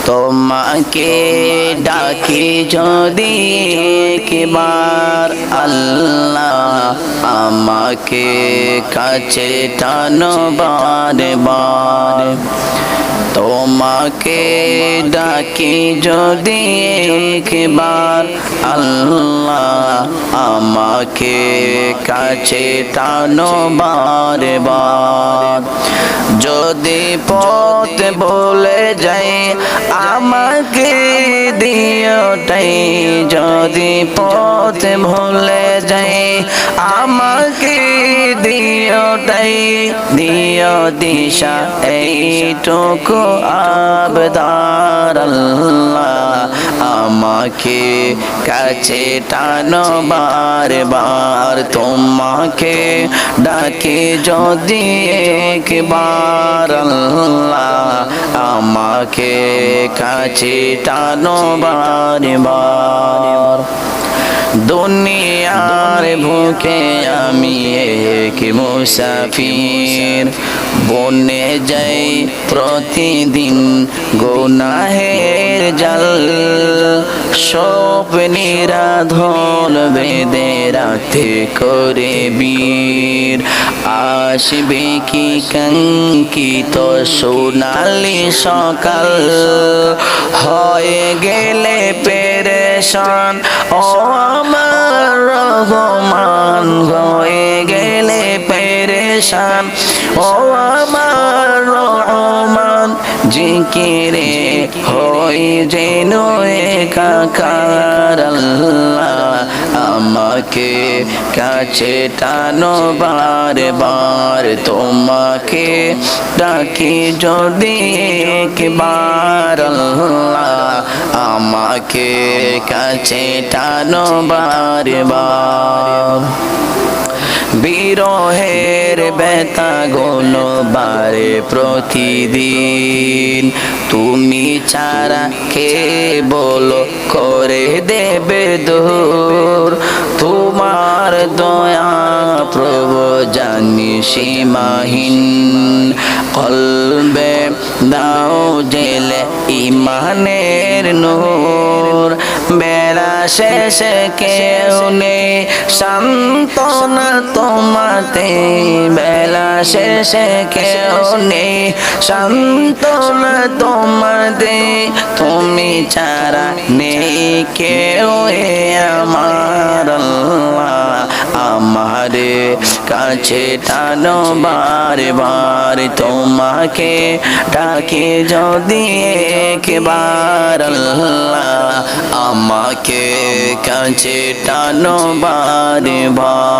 তোমাকে ডাকি যদি একবার আল্লাহ আমাকে কাছে টানো বারে বারে তোমাকে ডাকি যদি একবার আল্লাহ আমাকে কাছে টানো বারে বার যদি পথ ভুলে যাই আমাকে দিওটাই যদি পথ ভুলে যাই আমাকে দিওটাই দিও দিশা এইটুকু আবদার আল্লাহ আমাকে কাছে টানো বারে বার তোমাকে ডাকে যদি একবার আল্লাহ আমাকে কাছে টানো বারে বার দুনিয়ার বুকে আমি এক মুসাফির বনে যাই প্রতিদিন গুনাহের জাল সব নিরাধন বেঁধে রাখতে করে বীর আসবে কি কাঙ্ক্ষিত সোনালি সকাল হয়ে গেলে পেরেশান ও আমার রহমান হয়ে গেলে পেরেশান ও আমার রহমান জিকিরে হই যেন একাকার আল্লাহ আমাকে কাছে টানো বারে বার তোমাকে ডাকি যদি একবার আল্লাহ আমাকে কাছে টানো বারে বার বিরহের ব্যথা গুলো বারে প্রতিদিন তুমি ছাড়া কে বলো করে দেবে দূর তোমার দয়া প্রভু জানি সীমাহীন কলবে দাও জেলে ইমানের নূর বেলা শেষে কেউ নেই সান্তনা তোমাতে বেলা শেষে কেউ নেই সান্তনা তোমাতে তুমি ছাড়া নেই কেউ আমার আল্লাহ আমারে কাছে টানো বারে বার তোমাকে ডাকে যদি একবার আল্লাহ আমাকে কাছে টানো বারে বার